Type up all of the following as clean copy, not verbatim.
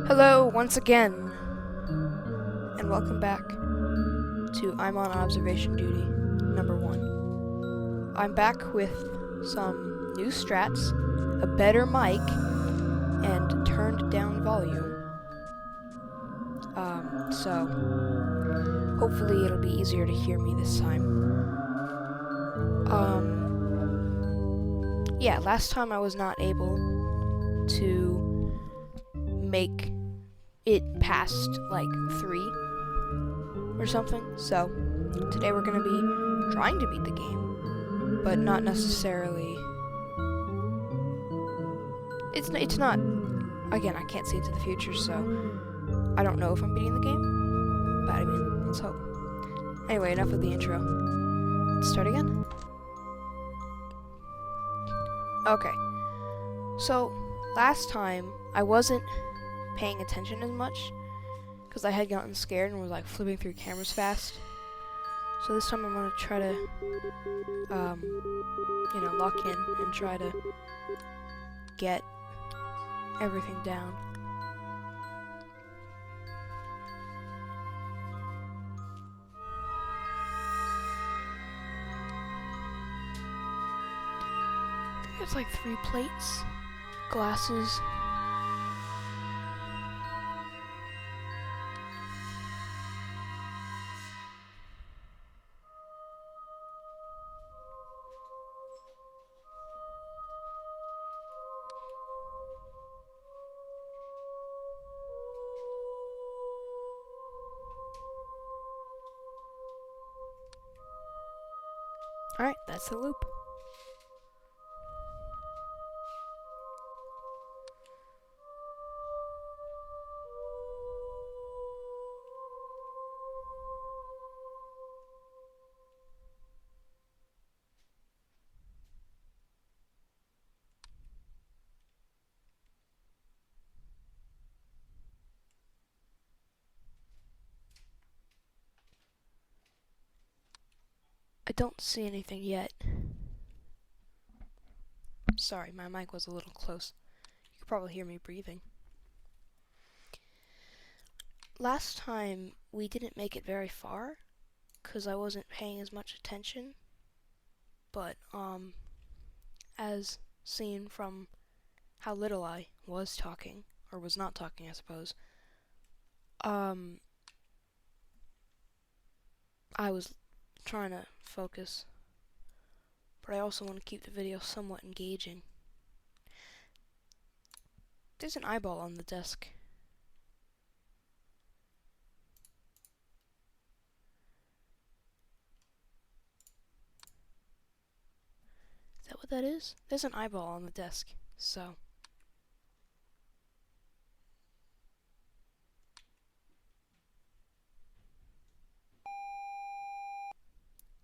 Hello, once again, and welcome back to I'm on observation duty number 1. I'm back with some new strats, a better mic, and turned down volume. So hopefully it'll be easier to hear me this time. Yeah, last time I was not able to make it past like 3 or something, so today we're gonna be trying to beat the game, but not necessarily. It's not. Again, I can't see into the future, so I don't know if I'm beating the game. But I mean, let's hope. Anyway, enough of the intro. Let's start again. Okay. So last time I wasn't paying attention as much because I had gotten scared and was like flipping through cameras fast. So this time I'm gonna try to, lock in and try to get everything down. There's like 3 plates, glasses. Alright, that's the loop. I don't see anything yet. Sorry, my mic was a little close. You could probably hear me breathing. Last time we didn't make it very far because I wasn't paying as much attention, but as seen from how little I was talking, or was not talking, I suppose, I was trying to focus, but I also want to keep the video somewhat engaging. There's an eyeball on the desk. Is that what that is? There's an eyeball on the desk, so.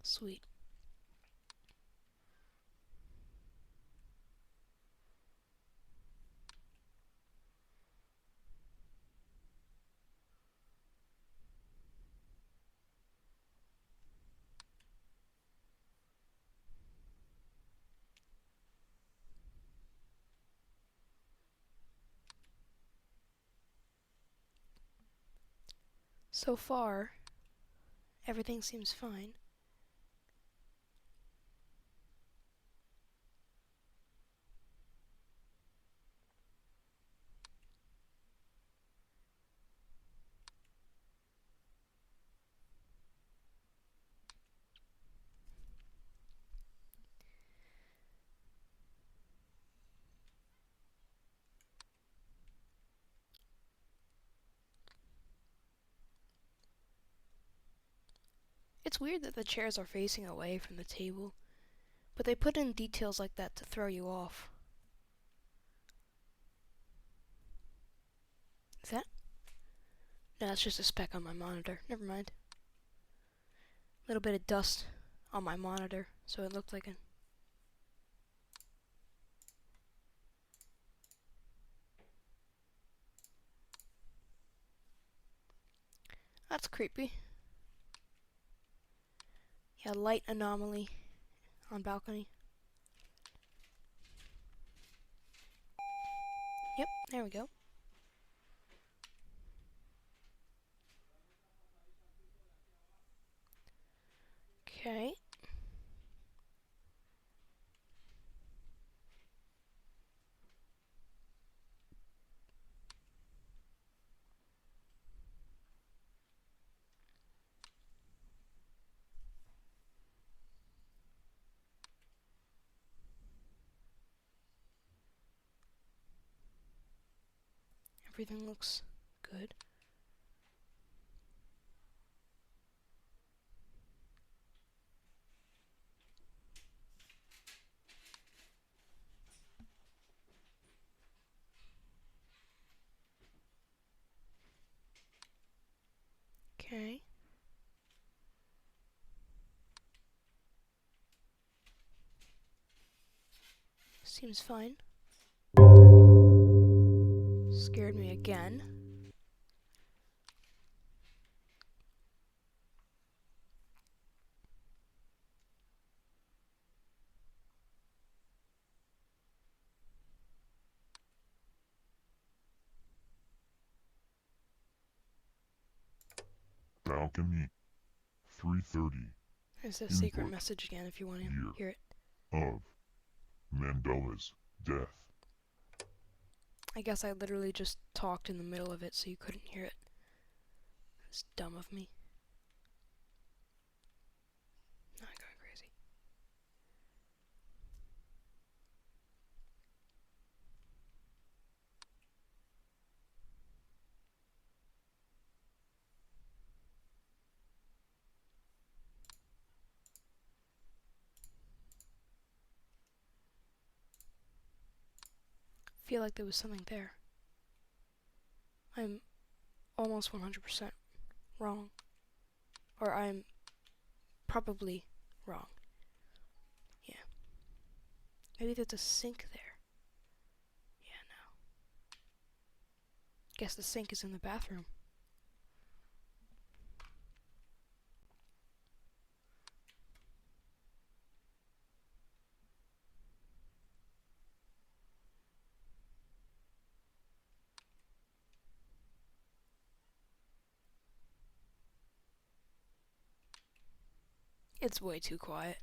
Sweet. So far, everything seems fine. It's weird that the chairs are facing away from the table, but they put in details like that to throw you off. Is that? No, that's just a speck on my monitor. Never mind. A little bit of dust on my monitor, so it looked like a... That's creepy. Yeah, light anomaly on balcony. Yep, there we go. Okay. Everything looks good. Okay. Seems fine. Scared me again. Balcony 330 There's a secret Input message again if you want to year hear it. of Mandela's death. I guess I literally just talked in the middle of it so you couldn't hear it. It's dumb of me. Not going crazy. Feel like there was something there. I'm almost 100% wrong. Or I'm probably wrong. Yeah. Maybe there's a sink there. Yeah, no. Guess the sink is in the bathroom. It's way too quiet.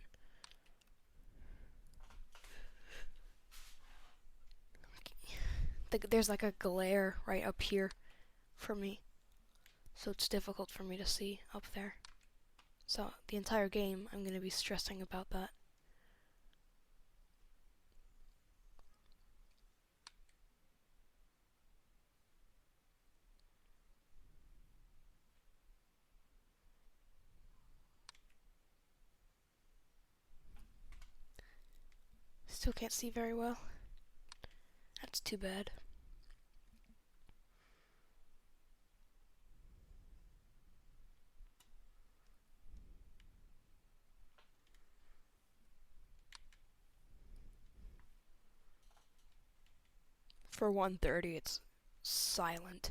There's like a glare right up here for me. So it's difficult for me to see up there. So the entire game, I'm going to be stressing about that. Still can't see very well. That's too bad. For 1:30, it's silent.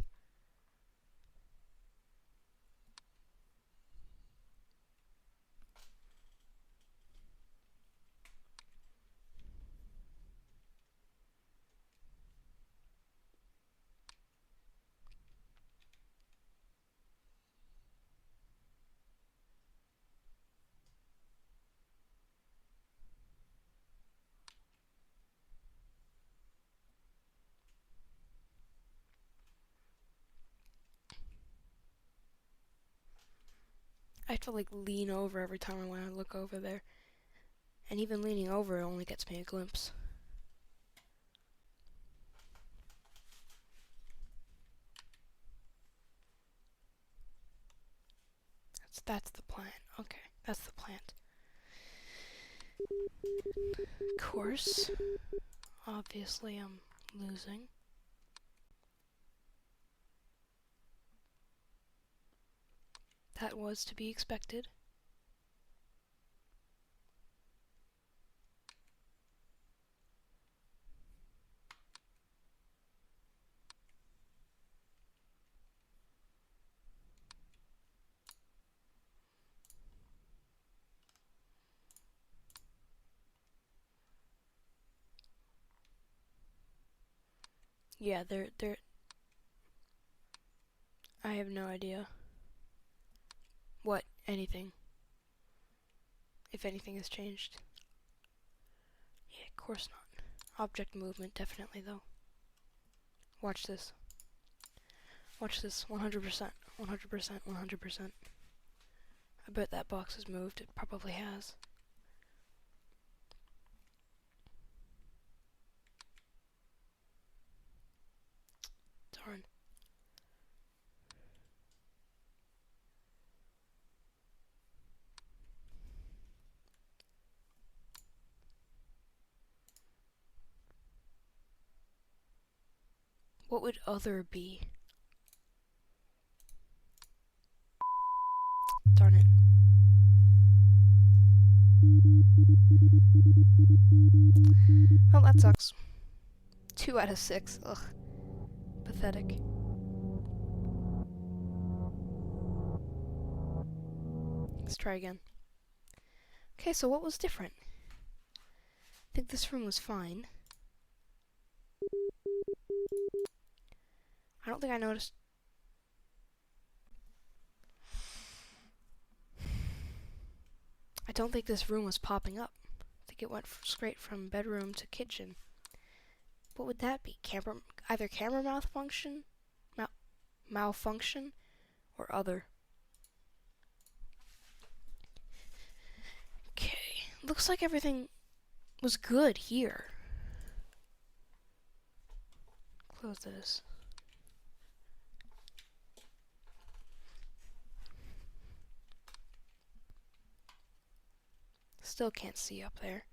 I have to like lean over every time I want to look over there. And even leaning over only gets me a glimpse. That's the plant. Okay, that's the plant. Course. Obviously, I'm losing. That was to be expected. Yeah, they're. I have no idea. What? Anything. if anything has changed. Yeah, of course not. Object movement, definitely, though. Watch this. Watch this. 100%. 100%. 100%. I bet that box has moved. It probably has. Darn. What would other be? Darn it. Well, that sucks. 2 out of 6. Ugh. Pathetic. Let's try again. Okay, so what was different? I think this room was fine. I don't think I noticed. I don't think this room was popping up. I think it went straight from bedroom to kitchen. What would that be? Either camera malfunction, malfunction, or other. Okay, looks like everything was good here. Close this. Still can't see up there.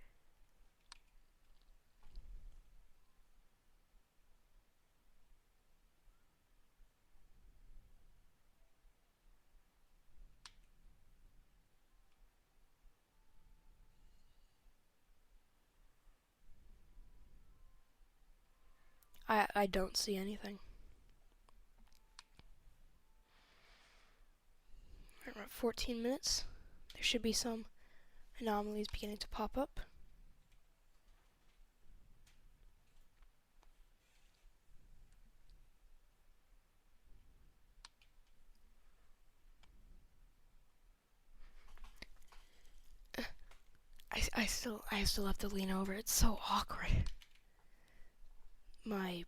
I don't see anything. We're at 14 minutes. There should be some anomalies beginning to pop up. I still have to lean over. It's so awkward. My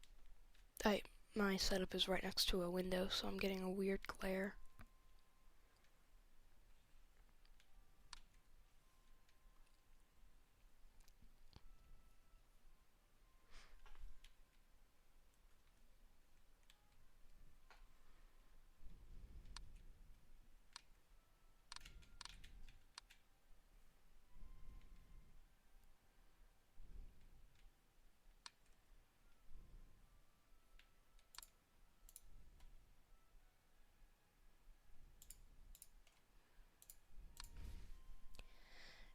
setup is right next to a window, so I'm getting a weird glare.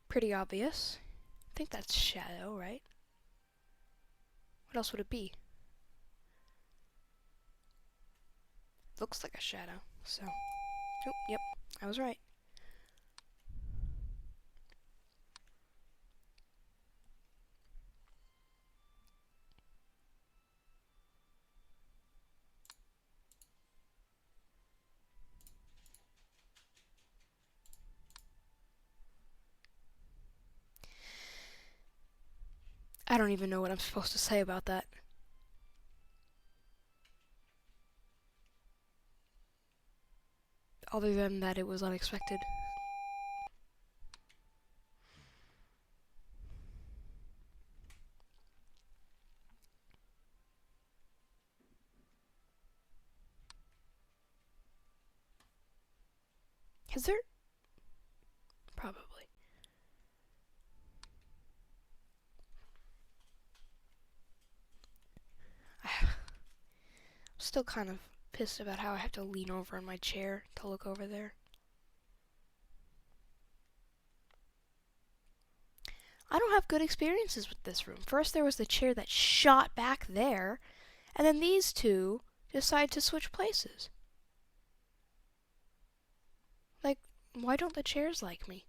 Pretty obvious. I think that's shadow, right? What else would it be? Looks like a shadow, so. Oh, yep, I was right. I don't even know what I'm supposed to say about that. Other than that it was unexpected. Is there? Probably. I'm still kind of pissed about how I have to lean over in my chair to look over there. I don't have good experiences with this room. First there was the chair that shot back there, and then these two decide to switch places. Like, why don't the chairs like me?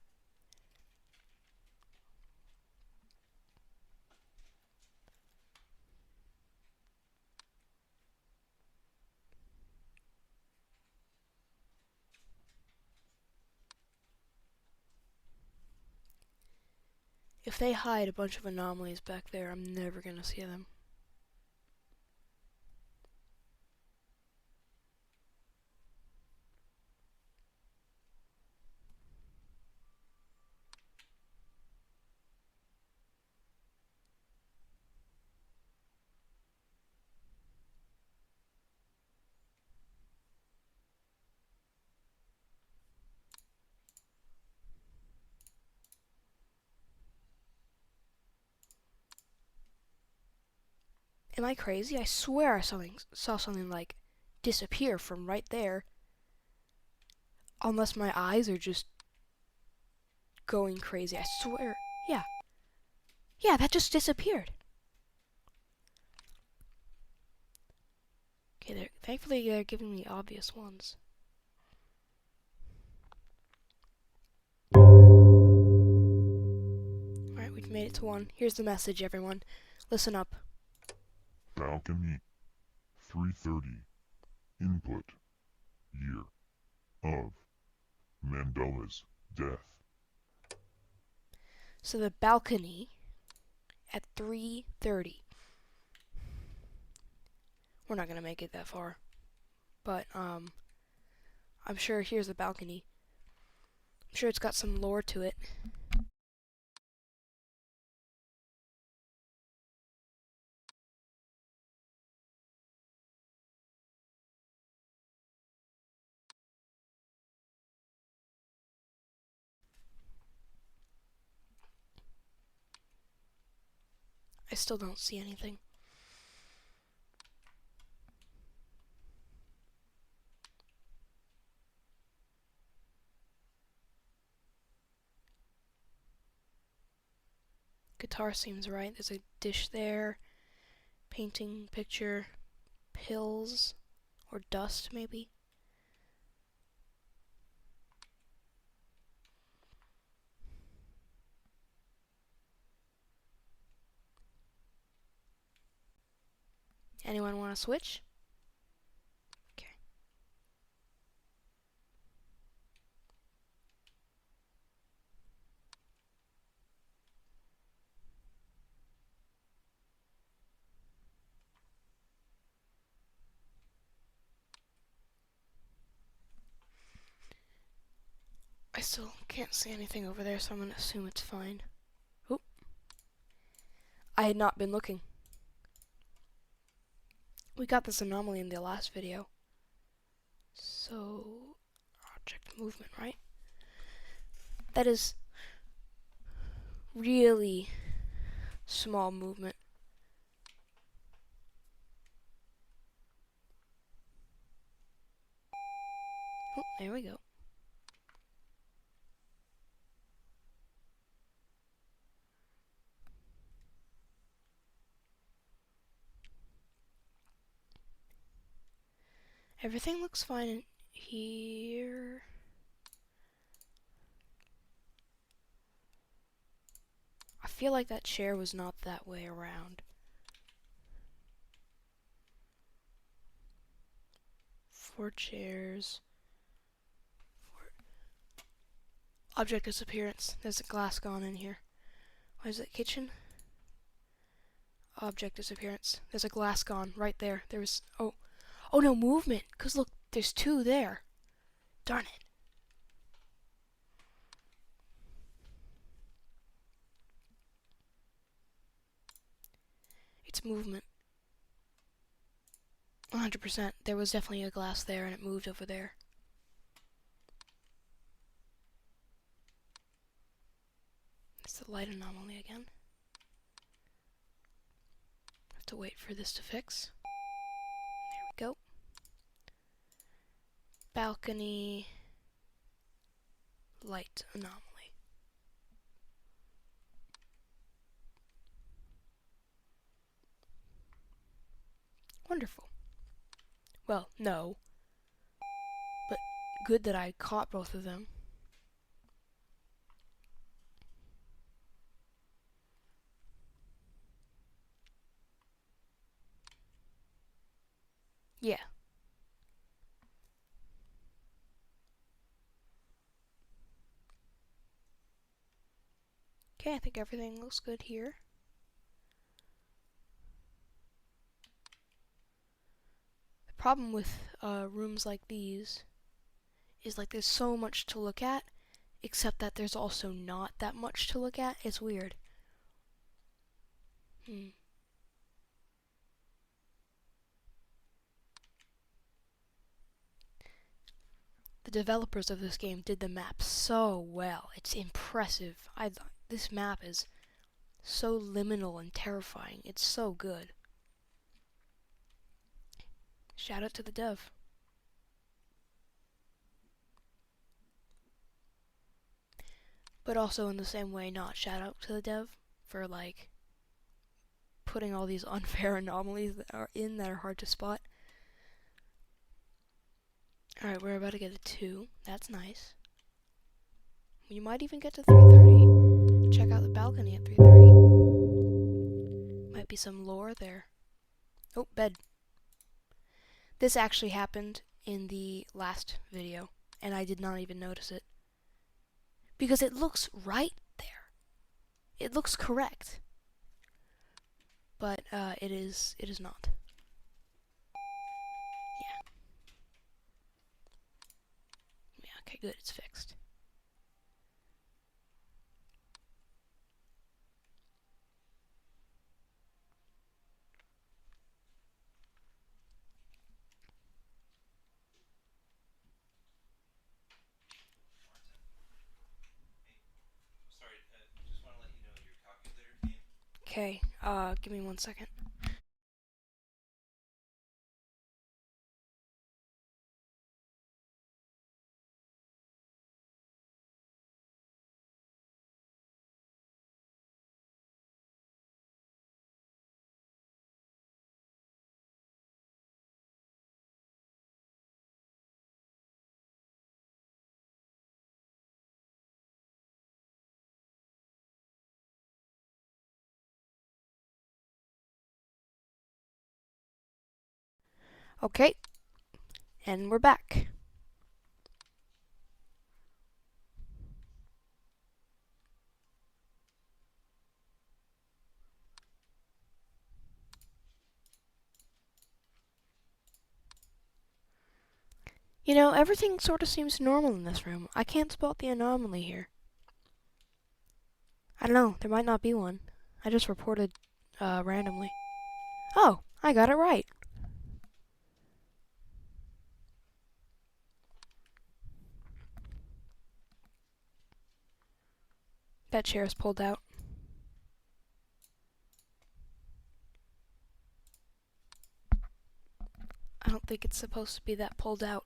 If they hide a bunch of anomalies back there, I'm never gonna see them. Am I crazy? I swear I saw something like disappear from right there. Unless my eyes are just going crazy. I swear. Yeah. Yeah, that just disappeared. Okay, thankfully they're giving me obvious ones. Alright, we've made it to one. Here's the message, everyone. Listen up. Balcony 330. Input. Year of Mandela's death. So the balcony at 3:30. We're not gonna make it that far. But, I'm sure here's the balcony. I'm sure it's got some lore to it. I still don't see anything. Guitar seems right. There's a dish there. Painting, picture, pills, or dust maybe. Anyone want to switch? Okay. I still can't see anything over there, so I'm gonna assume it's fine. Oop. I had not been looking. We got this anomaly in the last video. So, object movement, right? That is really small movement. Oh, there we go. Everything looks fine in here. I feel like that chair was not that way around. 4 chairs. Object disappearance. There's a glass gone in here. What is it? Kitchen? Object disappearance. There's a glass gone right there. There was. Oh. Oh no, movement. Because look, there's 2 there. Darn it. It's movement. 100%. There was definitely a glass there and it moved over there. It's the light anomaly again. Have to wait for this to fix. There we go. Balcony light anomaly. Wonderful. Well, no. But good that I caught both of them. Yeah. Okay, I think everything looks good here. The problem with rooms like these is like there's so much to look at, except that there's also not that much to look at. It's weird. The developers of this game did the map so well. It's impressive. This map is so liminal and terrifying. It's so good. Shout out to the dev. But also in the same way, not shout out to the dev for like putting all these unfair anomalies that are hard to spot. Alright, we're about to get a 2. That's nice. You might even get to 330. Check out the balcony at 330. Might be some lore there. Oh, bed. This actually happened in the last video, and I did not even notice it. Because it looks right there. It looks correct. But it is not. Yeah, okay, good, it's fixed. Okay, give me 1 second. Okay, and we're back. You know, everything sort of seems normal in this room. I can't spot the anomaly here. I don't know, there might not be one. I just reported randomly. Oh, I got it right. That chair is pulled out. I don't think it's supposed to be that pulled out.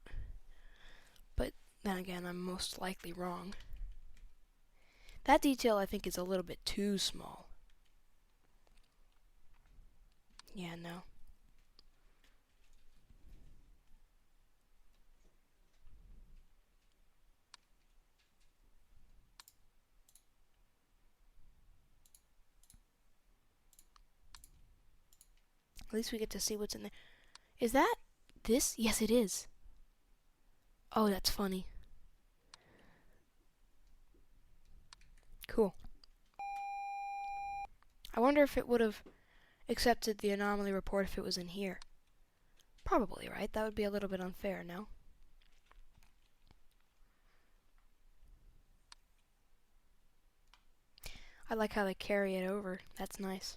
But then again, I'm most likely wrong. That detail I think is a little bit too small. Yeah, no. At least we get to see what's in there. Is that this? Yes, it is. Oh, that's funny. Cool. I wonder if it would have accepted the anomaly report if it was in here. Probably, right? That would be a little bit unfair, no? I like how they carry it over. That's nice.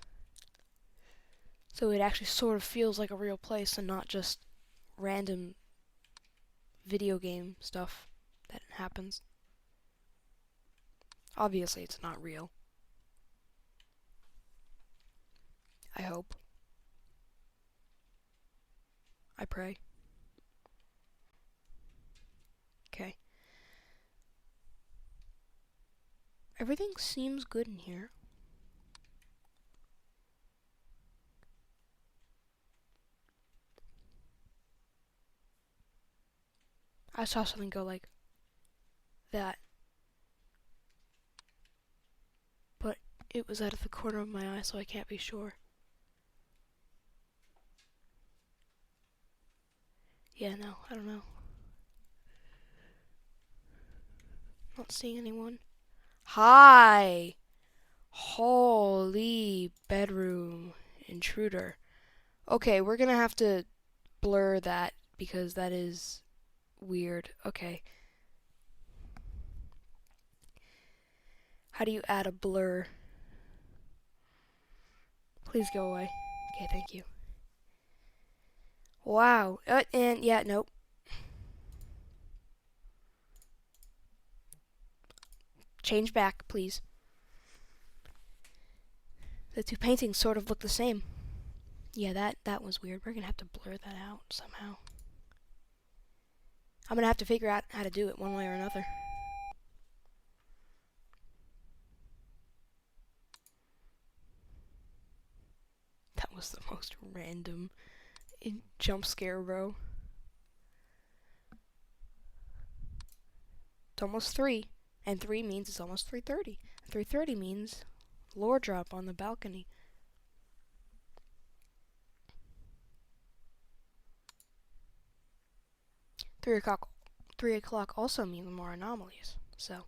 So it actually sort of feels like a real place and not just random video game stuff that happens. Obviously, it's not real. I hope. I pray. Okay. Everything seems good in here. I saw something go like that. But it was out of the corner of my eye, so I can't be sure. Yeah, no, I don't know. Not seeing anyone. Hi! Holy bedroom intruder. Okay, we're gonna have to blur that because that is weird. Okay. How do you add a blur? Please go away. Okay, thank you. Wow. And yeah, nope. Change back, please. The two paintings sort of look the same. Yeah, that was weird. We're gonna have to blur that out somehow. I'm gonna have to figure out how to do it one way or another. That was the most random jump scare, bro. It's almost 3, and 3 means it's almost 3:30. 3:30 means lore drop on the balcony. Three o'clock also means more anomalies. So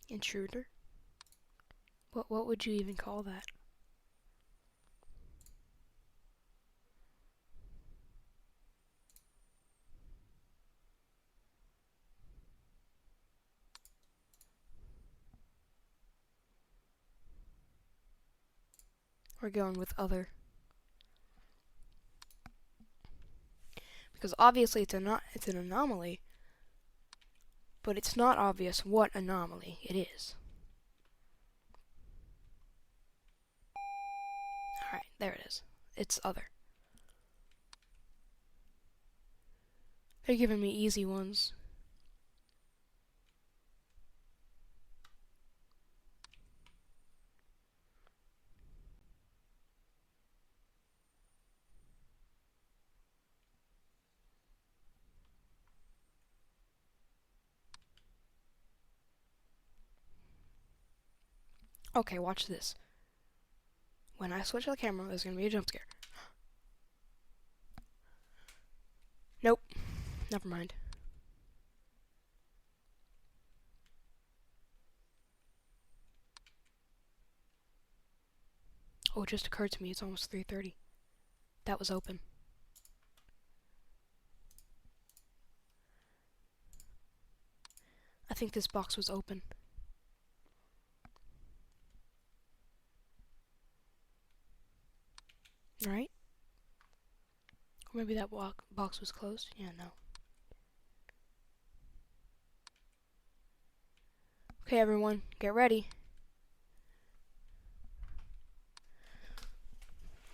intruder. What would you even call that? We're going with other. Because obviously it's an anomaly, but it's not obvious what anomaly it is. Alright, there it is. It's other. They're giving me easy ones. Okay, watch this. When I switch the camera, there's gonna be a jump scare. Nope. Never mind. Oh, it just occurred to me it's almost 3:30. That was open. I think this box was open. Right? Or maybe that box was closed? Yeah, no. Okay, everyone, get ready.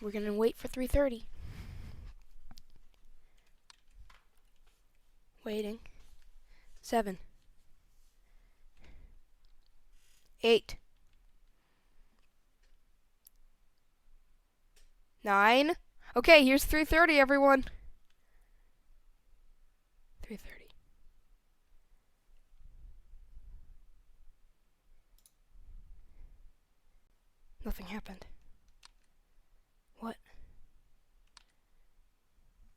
We're gonna wait for 3:30. Waiting. 7. 8. 9. Okay, here's 3:30, everyone. 3:30. Nothing happened. What?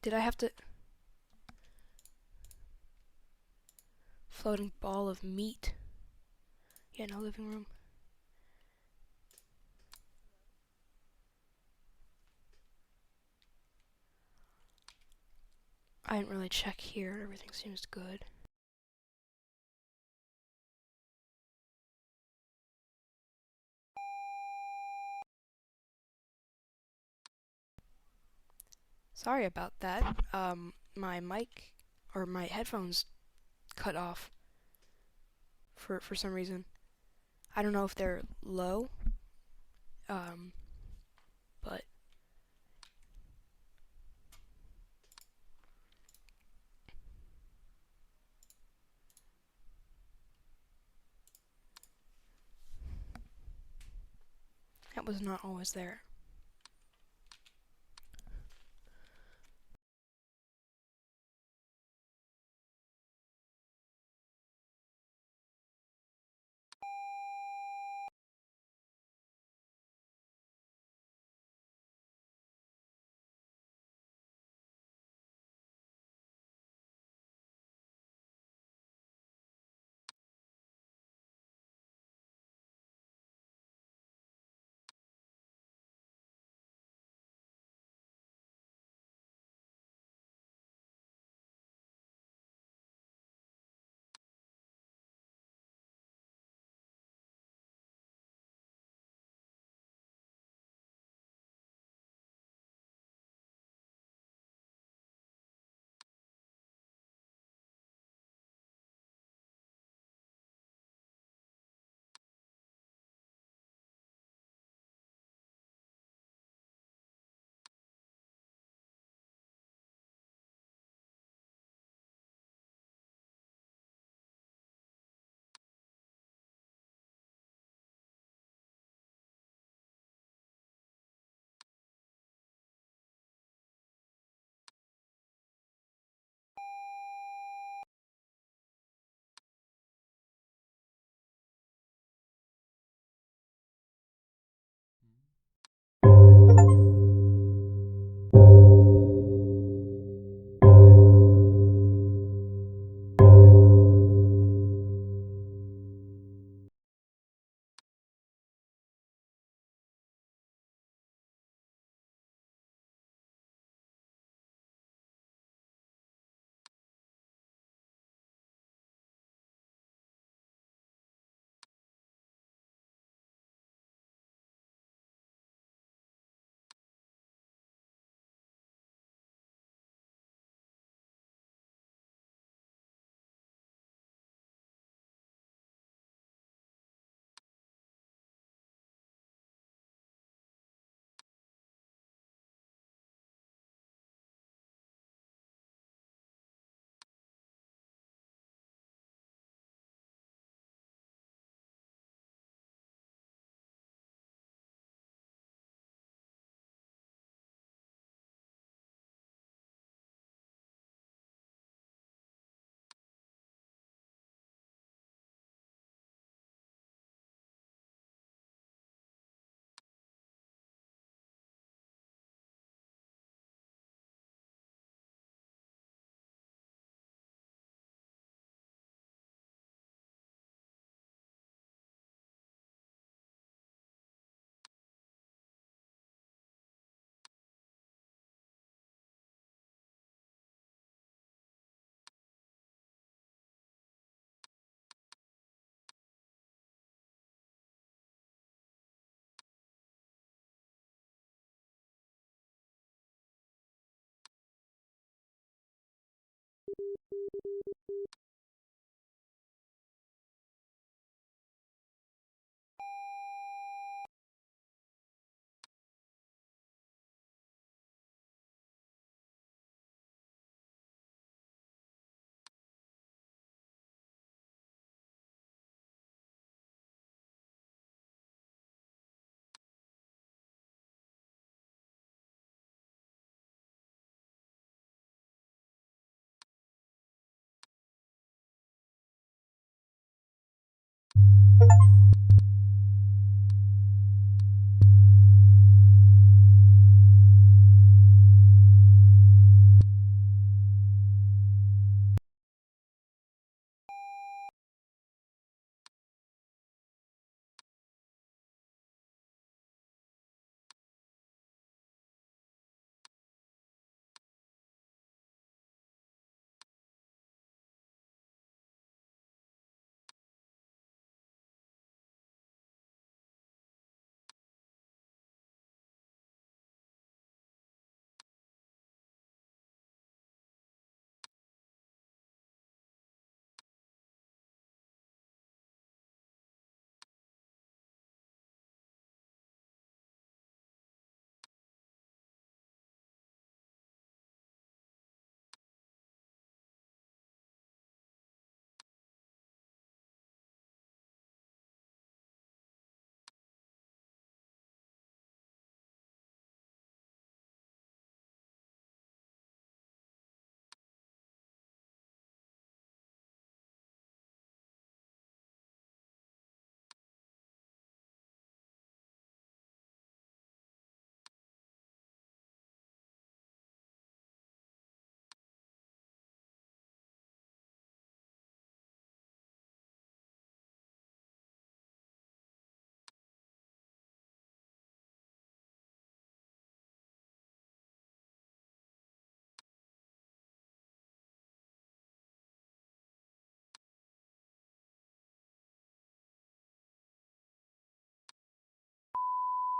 Did I have to... Floating ball of meat. Yeah, no living room. I didn't really check here. Everything seems good. Sorry about that. My mic or my headphones cut off for some reason. I don't know if they're low, but that was not always there.